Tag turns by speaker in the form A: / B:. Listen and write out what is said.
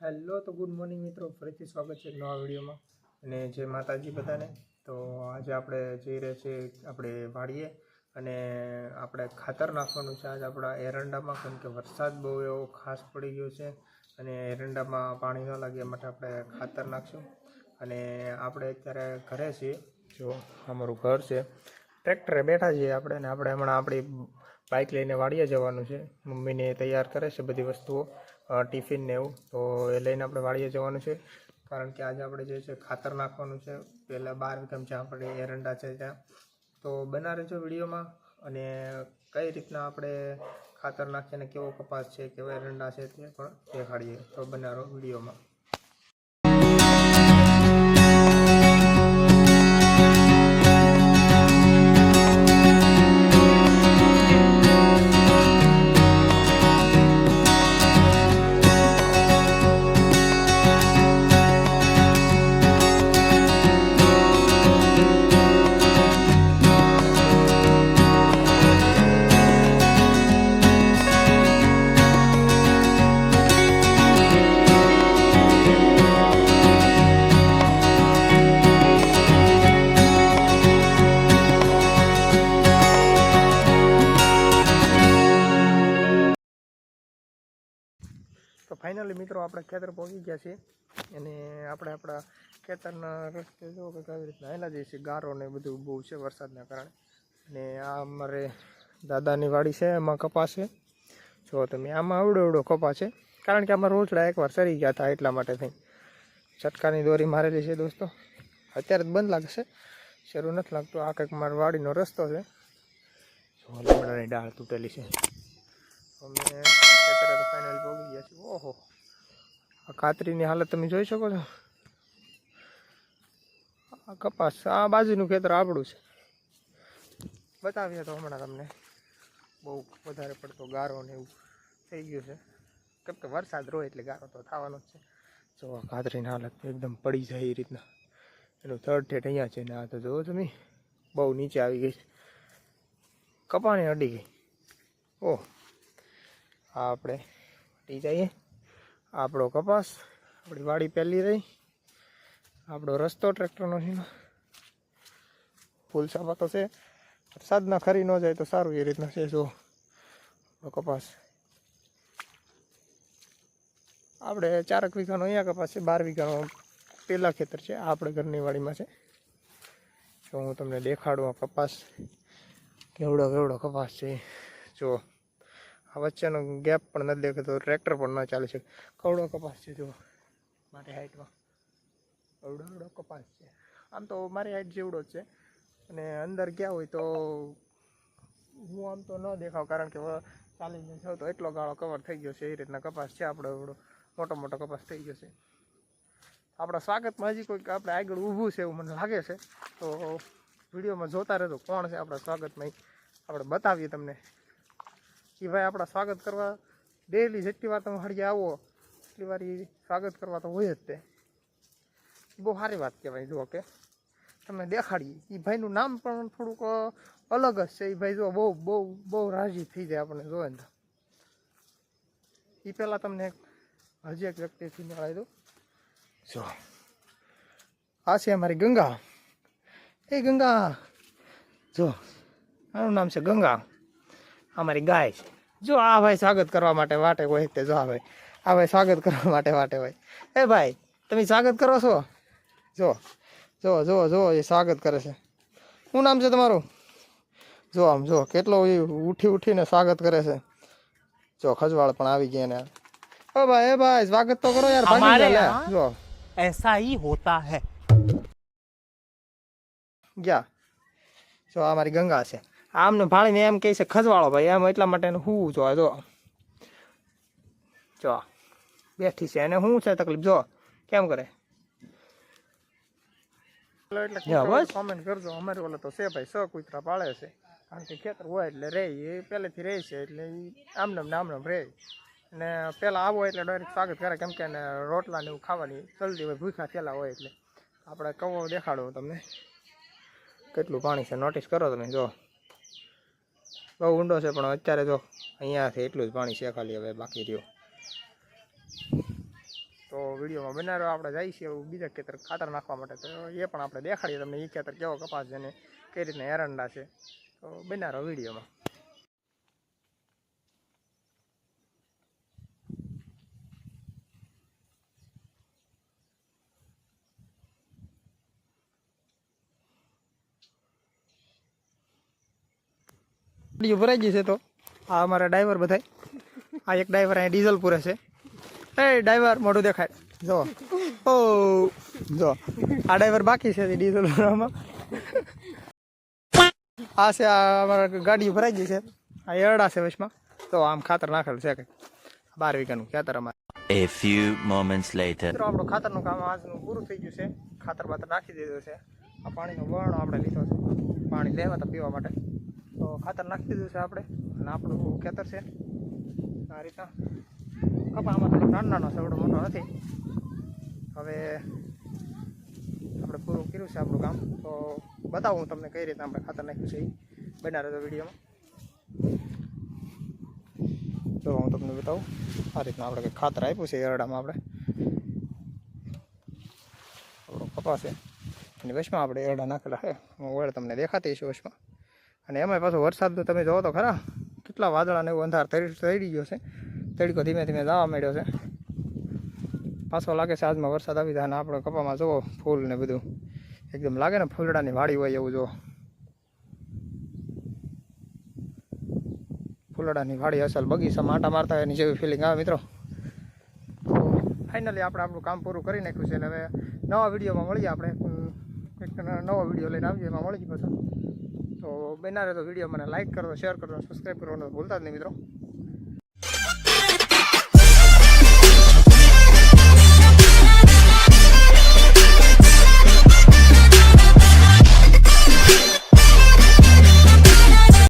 A: Hello તો good morning મિત્રો, ફરીથી સ્વાગત છે નવા વિડીયોમાં. અને જય માતાજી બધાને. તો આજે આપણે જઈ રહ્યા છીએ આપણે વાડીએ અને આપણે ખાતર નાખવાનું છે આજે આપણા એરંડામાં, કેમ કે વરસાદ બહુ એવો ખાસ પડી ગયો છે અને એરંડામાં પાણી ન લાગે એ માટે આપણે ખાતર નાખશું. અને આપણે અત્યારે ઘરે છીએ, જો અમારું ઘર છે, ટ્રેક્ટરે બેઠા છીએ આપણે, અને આપણે હમણાં આપણી બાઇક લઈને વાડીએ જવાનું છે. મમ્મીને તૈયાર કરે છે બધી વસ્તુઓ, ટિફિન ને એવું, તો એ લઈને આપણે વાડીએ જવાનું છે. કારણ કે આજે આપણે જે છે ખાતર નાખવાનું છે. પહેલાં 12 વીઘામાં જ્યાં આપણે એરંડા છે ત્યાં, તો બના રહેજો વિડીયોમાં. અને કઈ રીતના આપણે ખાતર નાખીએ અને કેવો કપાસ છે, કેવા એરંડા છે તે પણ દેખાડીએ. તો બના રહો વિડીયોમાં. તો ફાઇનલી મિત્રો આપણે ખેતર પહોંચી ગયા છીએ અને આપણે આપણા ખેતરના રસ્તે જો કે કેવી રીતના હેલા જઈએ છીએ. ગારો ને બધું બહુ છે વરસાદના કારણે. અને આ અમારે દાદાની વાડી છે, એમાં કપાસ છે. જો તમે આમાં અવડો કપાસ છે, કારણ કે આમાં રોજડા એકવાર સરી ગયા હતા, એટલા માટે થઈ ચટકાની દોરી મારેલી છે દોસ્તો. અત્યારે જ બંધ લાગશે, શરૂ નથી લાગતું. આ કંઈક મારી વાડીનો રસ્તો છે. જો લીમડાની ડાળ તૂટેલી છે. અમે ખેતરે તો ફાઇનલ પહોંચી ગયા છીએ. ઓહો, આ કાતરીની હાલત તમે જોઈ શકો છો. આ કપાસ, આ બાજુનું ખેતર આપણું છે. બતાવીએ તો હમણાં તમને બહુ વધારે પડતો ગારો ને એવું થઈ ગયું છે, કેમ કે વરસાદ રોય એટલે ગારો તો થવાનો જ છે. જો આ કાતરીની હાલત એકદમ પડી જાય એ રીતના, એનું થર્ડ ઠેઠ અહીંયા છે ને આ તો જુઓ તમે બહુ નીચે આવી ગઈ, કપાને અડી ગઈ. ઓહ, આ આપણે હટી જઈએ. આપણો કપાસ, આપણી વાડી પહેલી રહી, આપણો રસ્તો ટ્રેક્ટરનો છે, ફૂલ સાપાતો છે. વરસાદના ખરી ન જાય તો સારું એ રીતના છે. જો આપણો કપાસ, આપણે 4 વીઘાનો અહીંયા કપાસ છે, 12 વીઘાનો પેલા ખેતર છે, આ આપણે ઘરની વાડીમાં છે. જો હું તમને દેખાડું આ કપાસ કેવડો કપાસ છે. જો આ વચ્ચેનો ગેપ પણ નથી દેખાતો, ટ્રેક્ટર પણ ન ચાલી શકે, કવડો કપાસ છે. જો મારી હાઈટમાં અવડો કપાસ છે. આમ તો મારી હાઈટ જેવડો જ છે, અને અંદર ગયા હોય તો હું આમ તો ન દેખાવ, કારણ કે ચાલીને જાઉં તો એટલો ગાળો કવર થઈ ગયો છે. એ રીતના કપાસ છે આપણો, એવડો મોટો કપાસ થઈ ગયો છે. આપણા સ્વાગતમાં હજી કોઈક આપણે આગળ ઊભું છે એવું મને લાગે છે, તો વિડીયોમાં જોતા રહેજો કોણ છે આપણા સ્વાગતમાં. આપણે બતાવીએ તમને કે ભાઈ આપણા સ્વાગત કરવા ડેલી જેટલી વાર તમે હળીએ આવો એટલી વાર એ સ્વાગત કરવા તો હોય જ તે. બહુ સારી વાત કહેવાય. જો કે તમને દેખાડીએ, એ ભાઈનું નામ પણ થોડુંક અલગ જ છે. એ ભાઈ જો બહુ રાજી થઈ જાય આપણને જોવે ને. એ પહેલાં તમને હજી એક વ્યક્તિથી મળાવી દઉં. જો આ છે અમારી ગંગા. એ ગંગા, જો આનું નામ છે ગંગા, અમારી ગાય છે. જો આ ભાઈ સ્વાગત કરવા માટે વાટે હોય તે. જો આ ભાઈ સ્વાગત કરવા માટે વાટે હોય. એ ભાઈ તમે સ્વાગત કરો છો? જો એ સ્વાગત કરે છે. શું નામ છે તમારું? જો આમ જો કેટલો ઉઠીને સ્વાગત કરે છે. જો ખજવાળ પણ આવી ગયા ને. એ ભાઈ સ્વાગત તો કરો યાર. જો
B: ऐसा ही होता है.
A: ગયા. જો આ મારી ગંગા છે. આમને ભાળીને એમ કહે છે ખજવાળો ભાઈ, એમ એટલા માટે હું જો બેઠી છે. અને શું છે તકલીફ, જો કેમ કરે. એટલે કોમેન્ટ કરજો. અમારે ઓલા તો છે ભાઈ, 6 કૂતરા પાળે છે, કારણ કે ખેતર હોય એટલે રહે, એ પહેલેથી રહે છે, એટલે એ આમનામ રહે. અને પહેલાં આવો એટલે ડાયરેક્ટ સ્વાગત કરે, કેમ કે એને રોટલા ને એવું ખાવાની જલ્દી હોય, ભૂખ્યા થયેલા હોય. એટલે આપણે કવો દેખાડો તમને કેટલું પાણી છે, નોટિસ કરો તમે. જો બહુ ઊંડો છે, પણ અત્યારે જો અહીંયાથી એટલું જ પાણી છે ખાલી, હવે બાકી રહ્યું. તો વિડીયોમાં બનાવ્યો આપણે જઈએ છીએ એવું બીજા ખેતર ખાતર નાખવા માટે, તો એ પણ આપણે દેખાડીએ તમને એ ખેતર કેવો કપાસ છે ને કઈ રીતના એરંડા છે, તો બનાવ્યો વિડીયોમાં. ગાડીઓ ભરાઈ ગઈ છે. તો આ અમારા ડ્રાઈવર બધાય, આ એક ડ્રાઈવર અહીંયા ડીઝલ પૂરે છે. એ ડ્રાઈવર મોઢું દેખાય જો, ઓ જો આ ડ્રાઈવર બાકી છે ડીઝલ ભરવામાં. આ છે આ અમારા ગાડીઓ ભરાઈ ગઈ છે. આ એરડા છે વચમાં, તો આમ ખાતર નાખેલું છે કંઈક 12 વીઘાનું ખેતર અમારે.
C: A few moments later.
A: મિત્રો આપણું ખાતરનું કામ આજનું પૂરું થઈ ગયું છે. ખાતર બાતર નાખી દીધું છે. આ પાણીનો વરણો આપણે લીધો છે પાણી લેવા હતા પીવા માટે, તો ખાતર નાખી દીધું છે આપણે. અને આપણું ખેતર છે આ રીતના. કપા આમાં થોડો નાનો છે, એવડો મોટો નથી. હવે આપણે પૂરું કર્યું છે આપણું કામ, તો બતાવું તમને કઈ રીતે આપણે ખાતર નાખ્યું છે એ બનાવ્યો હતો વિડીયોમાં. તો હું તમને બતાવું આ રીતના આપણે કંઈક ખાતર આપ્યું છે એરડામાં. આપણે આપણો કપાસ છે અને વચમાં આપણે એરડા નાખેલા છે. હું ઓળ તમને દેખાતી છે વચમાં. અને એમાં પાછો વરસાદનું તમે જોવો તો ખરા કેટલા વાદળાને એવું અંધાર તળી ગયો છે. તડકો ધીમે ધીમે જવા માંડ્યો છે. પાછો લાગે છે આજમાં વરસાદ આવી જાય. અને આપણે કપામાં જુઓ ફૂલ ને બધું એકદમ લાગે ને ફૂલડાની વાડી હોય એવું. જુઓ ફૂલડાની વાડી અસલ બગીચામાં આંટા મારતા હોય એની જેવી ફિલિંગ આવે મિત્રો. તો ફાઇનલી આપણે આપણું કામ પૂરું કરી નાખ્યું છે. અને હવે નવા વિડીયોમાં મળીએ આપણે. એક નવો વિડીયો લઈને આવીએ, એમાં મળી પાછો. તો બનાવે તો વિડીયો મને લાઇક કરો, શેર કરો, સબસ્ક્રાઈબ કરવાનું ભૂલતા જ નહીં મિત્રો.